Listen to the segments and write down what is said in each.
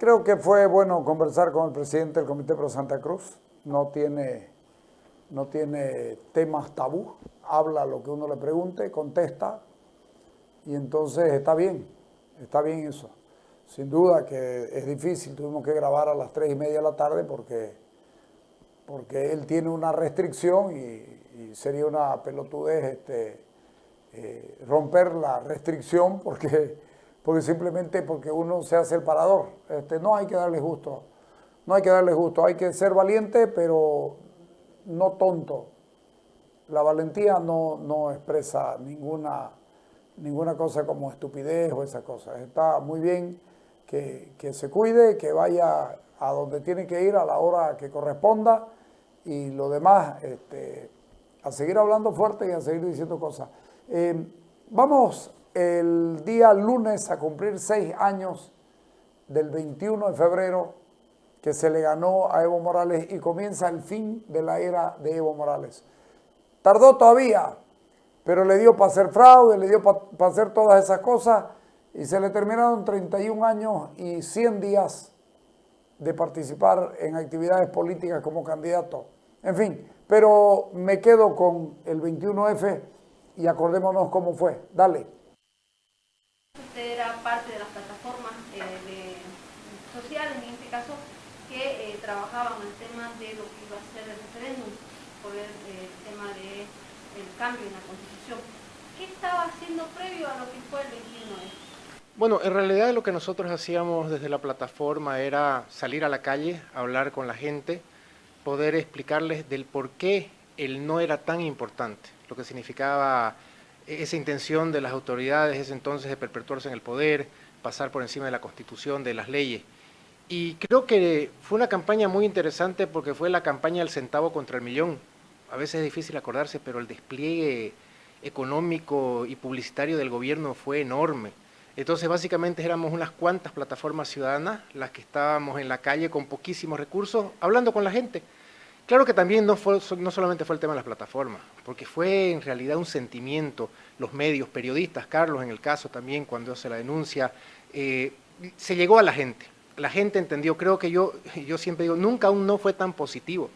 Creo que fue bueno conversar con el presidente del Comité Pro Santa Cruz. No tiene temas tabú. Habla lo que uno le pregunte, contesta. Y entonces está bien eso. Sin duda que es difícil. Tuvimos que grabar a las 3:30 de la tarde porque él tiene una restricción y sería una pelotudez romper la restricción porque simplemente porque uno se hace el parador. No hay que darle gusto, no hay que darle gusto, hay que ser valiente, pero no tonto. La valentía no expresa ninguna cosa como estupidez o esas cosas. Está muy bien que se cuide, que vaya a donde tiene que ir a la hora que corresponda y lo demás, a seguir hablando fuerte y a seguir diciendo cosas. Vamos el día lunes a cumplir 6 años del 21 de febrero que se le ganó a Evo Morales y comienza el fin de la era de Evo Morales. Tardó todavía, pero le dio para hacer fraude, le dio para hacer todas esas cosas y se le terminaron 31 años y 100 días de participar en actividades políticas como candidato. En fin, pero me quedo con el 21F y acordémonos cómo fue. Dale. Usted era parte de las plataformas sociales, en este caso, que trabajaban el tema de lo que iba a ser el referéndum por el tema del cambio en la Constitución. ¿Qué estaba haciendo previo a lo que fue el 21F? Bueno, en realidad lo que nosotros hacíamos desde la plataforma era salir a la calle, hablar con la gente, poder explicarles del por qué el no era tan importante, lo que significaba esa intención de las autoridades ese entonces de perpetuarse en el poder, pasar por encima de la Constitución, de las leyes. Y creo que fue una campaña muy interesante porque fue la campaña del centavo contra el millón. A veces es difícil acordarse, pero el despliegue económico y publicitario del gobierno fue enorme. Entonces básicamente éramos unas cuantas plataformas ciudadanas las que estábamos en la calle con poquísimos recursos, hablando con la gente. Claro que también no solamente fue el tema de las plataformas, porque fue en realidad un sentimiento, los medios, periodistas, Carlos en el caso también cuando hace la denuncia, se llegó a la gente entendió, creo que yo siempre digo, nunca un no fue tan positivo,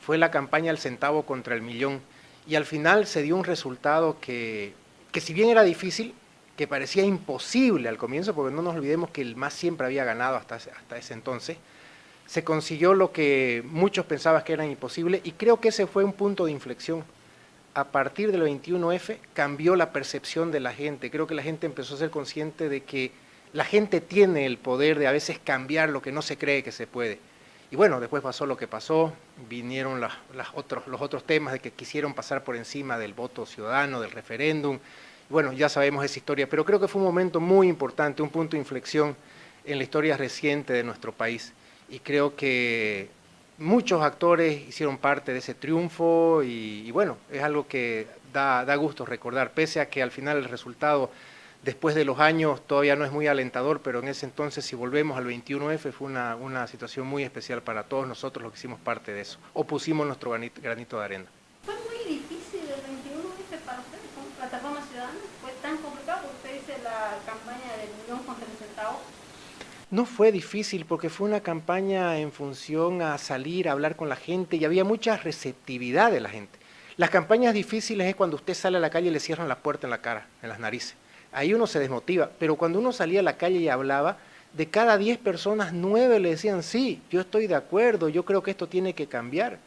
fue la campaña del centavo contra el millón, y al final se dio un resultado que si bien era difícil, que parecía imposible al comienzo, porque no nos olvidemos que el MAS siempre había ganado hasta ese entonces, se consiguió lo que muchos pensaban que era imposible y creo que ese fue un punto de inflexión. A partir del 21F cambió la percepción de la gente, creo que la gente empezó a ser consciente de que la gente tiene el poder de a veces cambiar lo que no se cree que se puede. Y bueno, después pasó lo que pasó, vinieron los otros temas de que quisieron pasar por encima del voto ciudadano, del referéndum. Bueno, ya sabemos esa historia, pero creo que fue un momento muy importante, un punto de inflexión en la historia reciente de nuestro país. Y creo que muchos actores hicieron parte de ese triunfo y bueno, es algo que da gusto recordar, pese a que al final el resultado, después de los años, todavía no es muy alentador, pero en ese entonces, si volvemos al 21F, fue una situación muy especial para todos nosotros los que hicimos parte de eso, o pusimos nuestro granito de arena. ¿Fue muy difícil el 21F para ustedes como plataforma ciudadana? ¿Fue tan complicado? Porque usted dice la campaña del millón contra el centavo. No fue difícil porque fue una campaña en función a salir a hablar con la gente y había mucha receptividad de la gente. Las campañas difíciles es cuando usted sale a la calle y le cierran la puerta en la cara, en las narices. Ahí uno se desmotiva, pero cuando uno salía a la calle y hablaba, de cada 10 personas, 9 le decían, sí, yo estoy de acuerdo, yo creo que esto tiene que cambiar.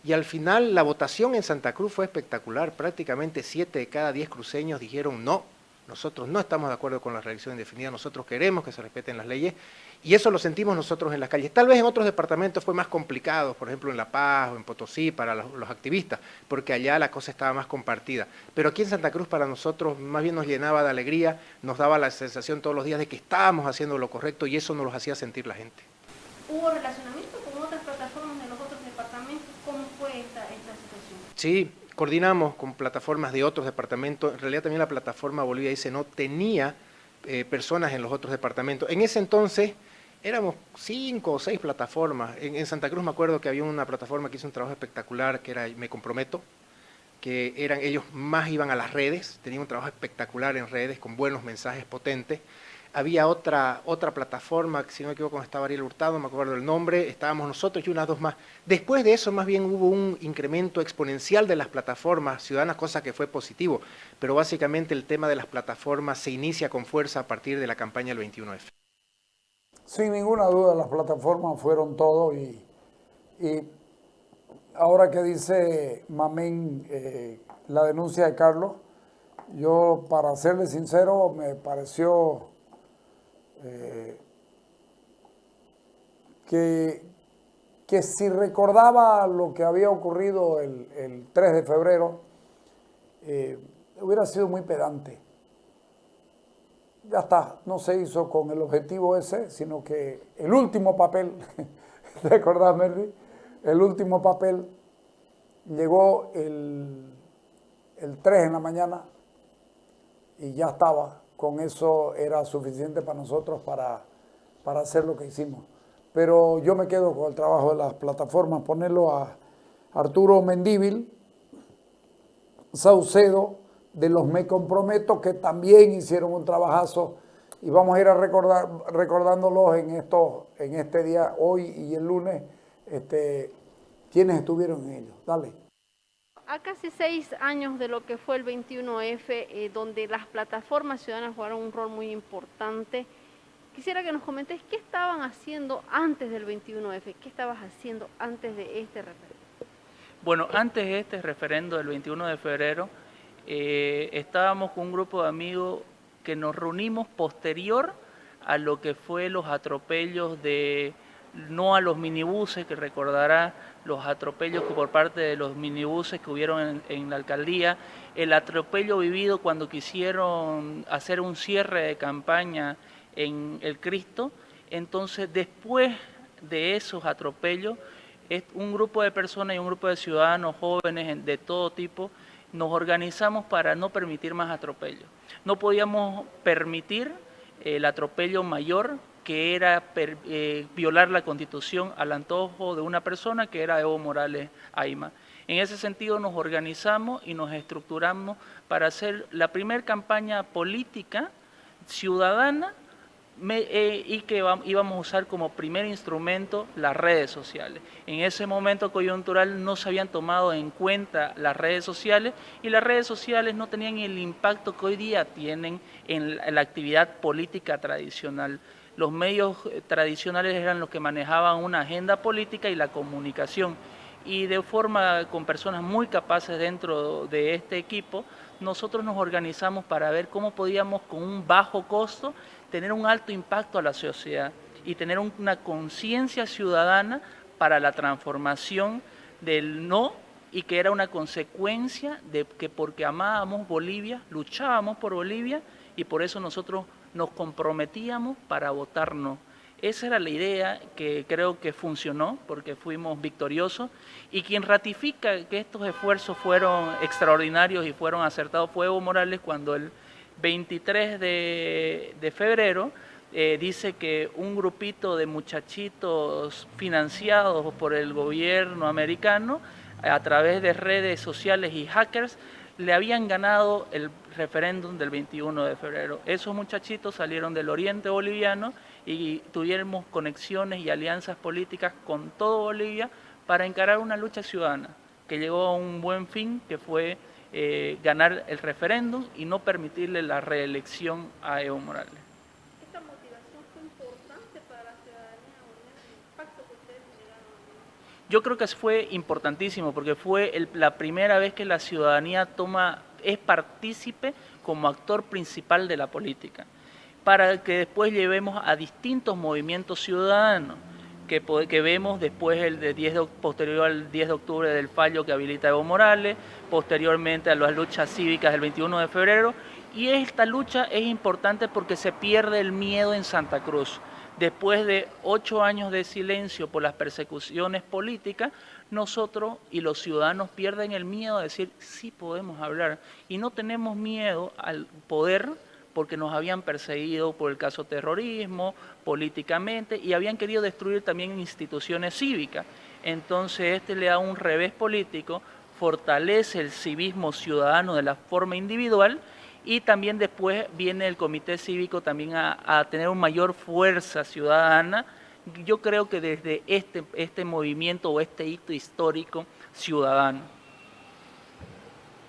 Y al final la votación en Santa Cruz fue espectacular, prácticamente 7 de cada 10 cruceños dijeron no. Nosotros no estamos de acuerdo con la reelección indefinida, nosotros queremos que se respeten las leyes y eso lo sentimos nosotros en las calles. Tal vez en otros departamentos fue más complicado, por ejemplo en La Paz o en Potosí para los activistas, porque allá la cosa estaba más compartida. Pero aquí en Santa Cruz para nosotros más bien nos llenaba de alegría, nos daba la sensación todos los días de que estábamos haciendo lo correcto y eso nos lo hacía sentir la gente. ¿Hubo relacionamiento con otras plataformas de los otros departamentos? ¿Cómo fue esta situación? Sí, coordinamos con plataformas de otros departamentos, en realidad también la plataforma Bolivia Dice No tenía personas en los otros departamentos. En ese entonces éramos 5 o 6 plataformas, en Santa Cruz me acuerdo que había una plataforma que hizo un trabajo espectacular que era Me Comprometo, que ellos más iban a las redes, tenían un trabajo espectacular en redes con buenos mensajes potentes. había otra plataforma, si no me equivoco estaba Ariel Hurtado, me acuerdo el nombre, estábamos nosotros y unas dos más. Después de eso más bien hubo un incremento exponencial de las plataformas ciudadanas, cosa que fue positivo, pero básicamente el tema de las plataformas se inicia con fuerza a partir de la campaña del 21F. Sin ninguna duda las plataformas fueron todo y ahora que dice Mamén la denuncia de Carlos, yo para serle sincero me pareció que si recordaba lo que había ocurrido el 3 de febrero, hubiera sido muy pedante. Ya está, no se hizo con el objetivo ese, sino que el último papel, ¿te acordás, Merly? El último papel llegó el 3 en la mañana y ya estaba. Con eso era suficiente para nosotros para hacer lo que hicimos. Pero yo me quedo con el trabajo de las plataformas, ponerlo a Arturo Mendívil, Saucedo, de los Me Comprometo, que también hicieron un trabajazo, y vamos a ir a recordándolos en este día, hoy y el lunes, quienes estuvieron en ellos. Dale. A casi 6 años de lo que fue el 21F, donde las plataformas ciudadanas jugaron un rol muy importante, quisiera que nos comentes qué estaban haciendo antes del 21F, qué estabas haciendo antes de este referendo. Bueno, antes de este referendo del 21 de febrero, estábamos con un grupo de amigos que nos reunimos posterior a lo que fue los atropellos no a los minibuses, que recordará los atropellos que por parte de los minibuses que hubieron en la alcaldía, el atropello vivido cuando quisieron hacer un cierre de campaña en el Cristo. Entonces, después de esos atropellos, un grupo de personas y un grupo de ciudadanos jóvenes de todo tipo nos organizamos para no permitir más atropellos. No podíamos permitir el atropello mayor, que era violar la Constitución al antojo de una persona que era Evo Morales Ayma. En ese sentido nos organizamos y nos estructuramos para hacer la primera campaña política ciudadana y que íbamos a usar como primer instrumento las redes sociales. En ese momento coyuntural no se habían tomado en cuenta las redes sociales y las redes sociales no tenían el impacto que hoy día tienen en la actividad política tradicional. Los medios tradicionales eran los que manejaban una agenda política y la comunicación, y de forma con personas muy capaces dentro de este equipo, nosotros nos organizamos para ver cómo podíamos con un bajo costo tener un alto impacto a la sociedad y tener una conciencia ciudadana para la transformación del no, y que era una consecuencia de que porque amábamos Bolivia, luchábamos por Bolivia y por eso nosotros nos comprometíamos para votar no. Esa era la idea que creo que funcionó porque fuimos victoriosos, y quien ratifica que estos esfuerzos fueron extraordinarios y fueron acertados fue Evo Morales cuando el 23 de febrero dice que un grupito de muchachitos financiados por el gobierno americano a través de redes sociales y hackers le habían ganado el referéndum del 21 de febrero. Esos muchachitos salieron del oriente boliviano y tuvimos conexiones y alianzas políticas con todo Bolivia para encarar una lucha ciudadana que llegó a un buen fin, que fue ganar el referéndum y no permitirle la reelección a Evo Morales. ¿Esta motivación fue importante para la ciudadanía boliviana, el impacto que ustedes generaron? Yo creo que fue importantísimo porque fue la primera vez que la ciudadanía es partícipe como actor principal de la política, para que después llevemos a distintos movimientos ciudadanos que vemos después posterior al 10 de octubre del fallo que habilita Evo Morales, posteriormente a las luchas cívicas del 21 de febrero, y esta lucha es importante porque se pierde el miedo en Santa Cruz. Después de 8 años de silencio por las persecuciones políticas, nosotros y los ciudadanos pierden el miedo a decir sí podemos hablar, y no tenemos miedo al poder porque nos habían perseguido por el caso terrorismo, políticamente, y habían querido destruir también instituciones cívicas. Entonces le da un revés político, fortalece el civismo ciudadano de la forma individual y también después viene el comité cívico también a tener una mayor fuerza ciudadana. Yo creo que desde este movimiento o este hito histórico ciudadano.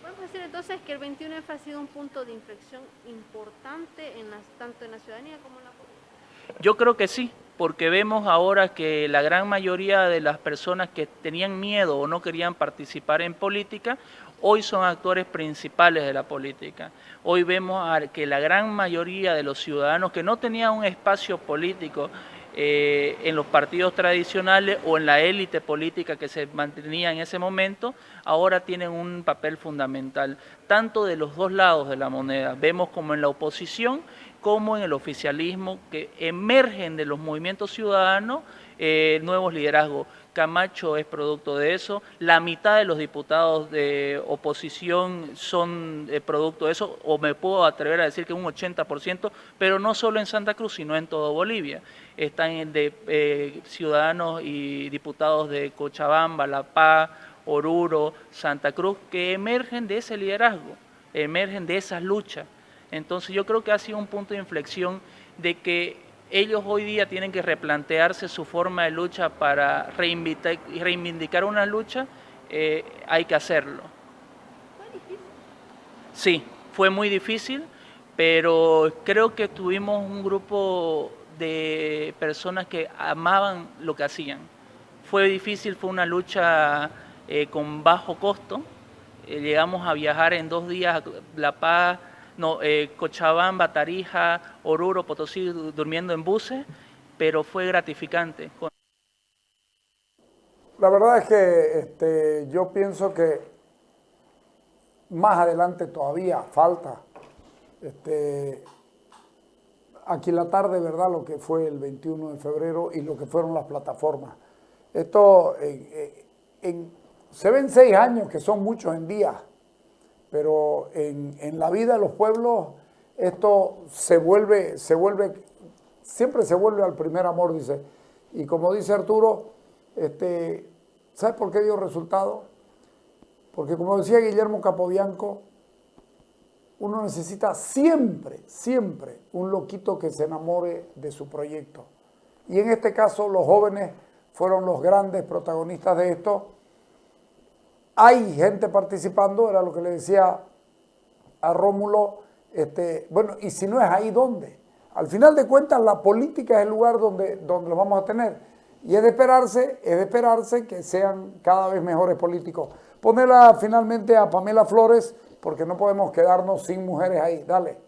Podemos decir entonces que el 21F ha sido un punto de inflexión importante tanto en la ciudadanía como en la política. Yo creo que sí, porque vemos ahora que la gran mayoría de las personas que tenían miedo o no querían participar en política, hoy son actores principales de la política. Hoy vemos que la gran mayoría de los ciudadanos que no tenían un espacio político en los partidos tradicionales o en la élite política que se mantenía en ese momento, ahora tienen un papel fundamental, tanto de los dos lados de la moneda. Vemos como en la oposición como en el oficialismo, que emergen de los movimientos ciudadanos nuevos liderazgos. Camacho es producto de eso, la mitad de los diputados de oposición son producto de eso, o me puedo atrever a decir que un 80%, pero no solo en Santa Cruz, sino en todo Bolivia. Están ciudadanos y diputados de Cochabamba, La Paz, Oruro, Santa Cruz, que emergen de ese liderazgo, emergen de esas luchas. Entonces yo creo que ha sido un punto de inflexión de que ellos hoy día tienen que replantearse su forma de lucha para reivindicar una lucha, hay que hacerlo. ¿Fue difícil? Sí, fue muy difícil, pero creo que tuvimos un grupo de personas que amaban lo que hacían. Fue difícil, fue una lucha con bajo costo. Llegamos a viajar en 2 días a La Paz, Cochabamba, Tarija, Oruro, Potosí, durmiendo en buses, pero fue gratificante. La verdad es que yo pienso que más adelante todavía falta aquilatar de verdad lo que fue el 21 de febrero y lo que fueron las plataformas. Esto se ven 6 años, que son muchos en días, pero en la vida de los pueblos esto siempre se vuelve al primer amor, dice. Y como dice Arturo, ¿sabes por qué dio resultado? Porque como decía Guillermo Capobianco, uno necesita siempre un loquito que se enamore de su proyecto. Y en este caso los jóvenes fueron los grandes protagonistas de esto. Hay gente participando, era lo que le decía a Rómulo, bueno, y si no es ahí, ¿dónde? Al final de cuentas, la política es el lugar donde los vamos a tener. Y es de esperarse que sean cada vez mejores políticos. Ponela finalmente a Pamela Flores, porque no podemos quedarnos sin mujeres ahí. Dale.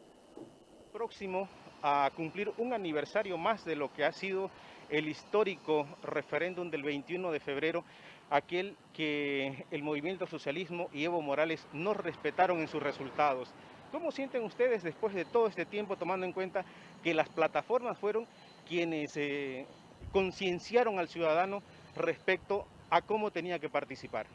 Próximo a cumplir un aniversario más de lo que ha sido el histórico referéndum del 21 de febrero, aquel que el movimiento socialismo y Evo Morales no respetaron en sus resultados. ¿Cómo sienten ustedes después de todo este tiempo, tomando en cuenta que las plataformas fueron quienes concienciaron al ciudadano respecto a cómo tenía que participar?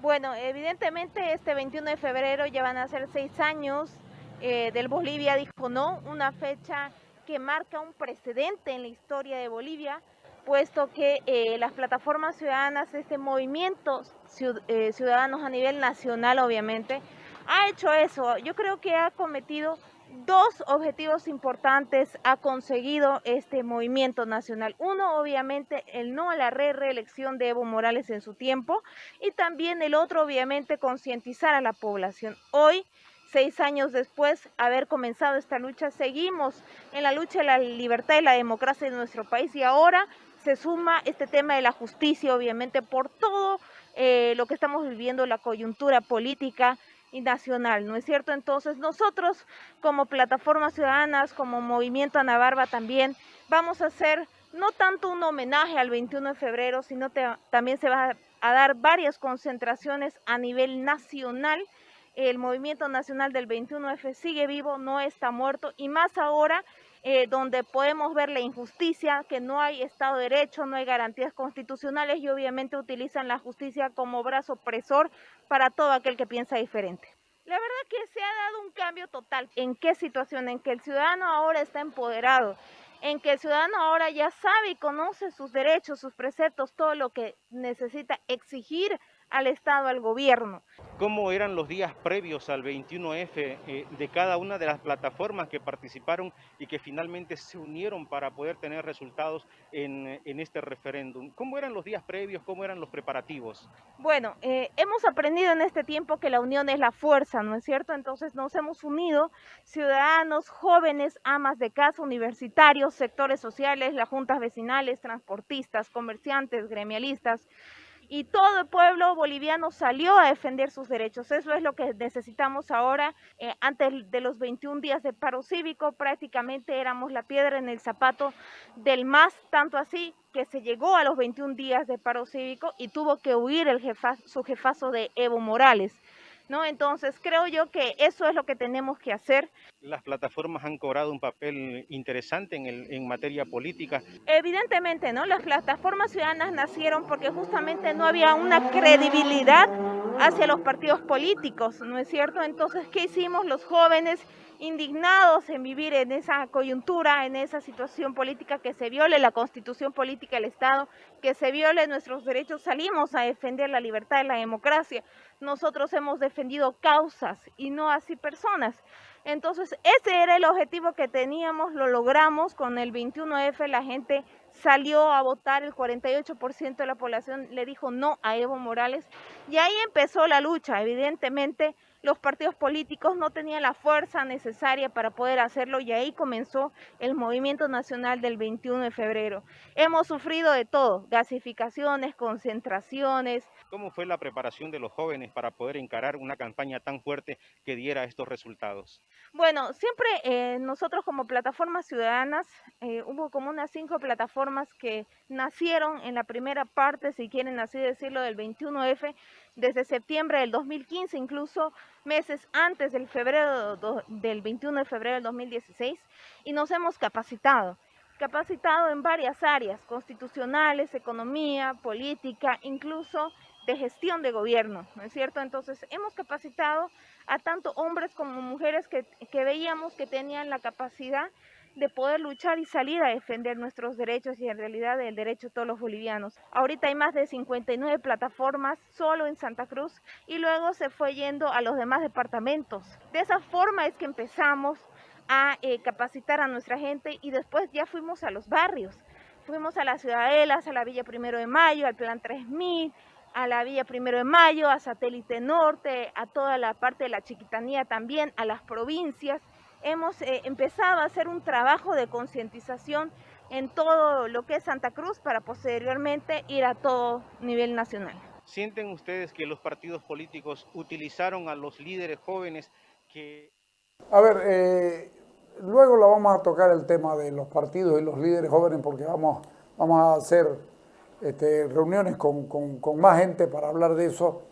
Bueno, evidentemente este 21 de febrero ya van a ser 6 años del Bolivia dijo no, una fecha que marca un precedente en la historia de Bolivia, puesto que las plataformas ciudadanas, este movimiento ciudadanos a nivel nacional obviamente, ha hecho eso. Yo creo que ha cometido 2 objetivos importantes, ha conseguido este movimiento nacional. Uno, obviamente, el no a la reelección de Evo Morales en su tiempo, y también el otro, obviamente, concientizar a la población. Hoy, 6 años después de haber comenzado esta lucha, seguimos en la lucha de la libertad y la democracia de nuestro país, y ahora se suma este tema de la justicia, obviamente, por todo lo que estamos viviendo, la coyuntura política y nacional, ¿no es cierto? Entonces nosotros como plataformas ciudadanas, como Movimiento Ana Barba también, vamos a hacer no tanto un homenaje al 21 de febrero, sino también se va a dar varias concentraciones a nivel nacional. El movimiento nacional del 21F sigue vivo, no está muerto, y más ahora donde podemos ver la injusticia, que no hay Estado de Derecho, no hay garantías constitucionales, y obviamente utilizan la justicia como brazo opresor para todo aquel que piensa diferente. La verdad que se ha dado un cambio total. ¿En qué situación? En que el ciudadano ahora está empoderado, en que el ciudadano ahora ya sabe y conoce sus derechos, sus preceptos, todo lo que necesita exigir al Estado, al gobierno. ¿Cómo eran los días previos al 21F de cada una de las plataformas que participaron y que finalmente se unieron para poder tener resultados en este referéndum? ¿Cómo eran los días previos? ¿Cómo eran los preparativos? Bueno, hemos aprendido en este tiempo que la unión es la fuerza, ¿no es cierto? Entonces nos hemos unido, ciudadanos, jóvenes, amas de casa, universitarios, sectores sociales, las juntas vecinales, transportistas, comerciantes, gremialistas, y todo el pueblo boliviano salió a defender sus derechos. Eso es lo que necesitamos ahora. Antes de los 21 días de paro cívico, prácticamente éramos la piedra en el zapato del MAS, tanto así que se llegó a los 21 días de paro cívico y tuvo que huir su jefazo de Evo Morales, ¿no? Entonces creo yo que eso es lo que tenemos que hacer. Las plataformas han cobrado un papel interesante en materia política. Evidentemente, ¿no? Las plataformas ciudadanas nacieron porque justamente no había una credibilidad hacia los partidos políticos, ¿no es cierto? Entonces, ¿qué hicimos los jóvenes indignados en vivir en esa coyuntura, en esa situación política, que se viole la constitución política del Estado, que se viole nuestros derechos? Salimos a defender la libertad y la democracia. Nosotros hemos defendido causas y no así personas. Entonces, ese era el objetivo que teníamos, lo logramos con el 21F, la gente salió a votar, el 48% de la población le dijo no a Evo Morales, y ahí empezó la lucha. Evidentemente, los partidos políticos no tenían la fuerza necesaria para poder hacerlo, y ahí comenzó el movimiento nacional del 21 de febrero. Hemos sufrido de todo, gasificaciones, concentraciones. ¿Cómo fue la preparación de los jóvenes para poder encarar una campaña tan fuerte que diera estos resultados? Bueno, siempre nosotros como plataformas ciudadanas, hubo como unas 5 plataformas que nacieron en la primera parte, si quieren así decirlo, del 21F, desde septiembre del 2015, incluso meses antes del 21 de febrero del 2016, y nos hemos capacitado en varias áreas, constitucionales, economía, política, incluso de gestión de gobierno, ¿no es cierto? Entonces, hemos capacitado a tanto hombres como mujeres que veíamos que tenían la capacidad de poder luchar y salir a defender nuestros derechos, y en realidad el derecho de todos los bolivianos. Ahorita hay más de 59 plataformas solo en Santa Cruz, y luego se fue yendo a los demás departamentos. De esa forma es que empezamos a capacitar a nuestra gente, y después ya fuimos a los barrios. Fuimos a las ciudadelas, a la Villa 1 de Mayo, al Plan 3000, a la Villa 1 de Mayo, a Satélite Norte, a toda la parte de la Chiquitanía también, a las provincias. Hemos empezado a hacer un trabajo de concientización en todo lo que es Santa Cruz, para posteriormente ir a todo nivel nacional. ¿Sienten ustedes que los partidos políticos utilizaron a los líderes jóvenes que... A ver, luego lo vamos a tocar el tema de los partidos y los líderes jóvenes, porque vamos a hacer reuniones con más gente para hablar de eso.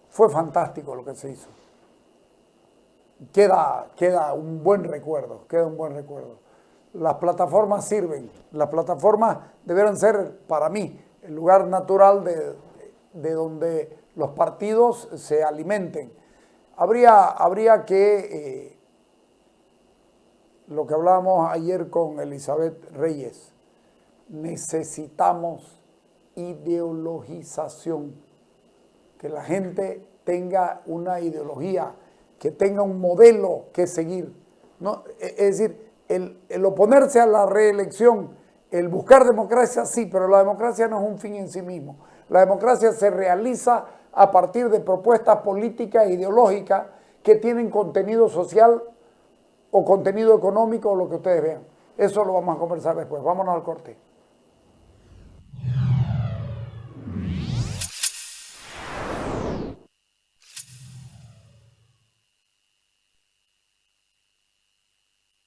Fue fantástico lo que se hizo. Queda un buen recuerdo, Las plataformas sirven, las plataformas debieron ser para mí el lugar natural de donde los partidos se alimenten. Habría que, lo que hablábamos ayer con Elizabeth Reyes, necesitamos ideologización, que la gente tenga una ideología, que tenga un modelo que seguir, ¿no? Es decir, el oponerse a la reelección, el buscar democracia, sí, pero la democracia no es un fin en sí mismo. La democracia se realiza a partir de propuestas políticas e ideológicas que tienen contenido social o contenido económico o lo que ustedes vean. Eso lo vamos a conversar después. Vámonos al corte.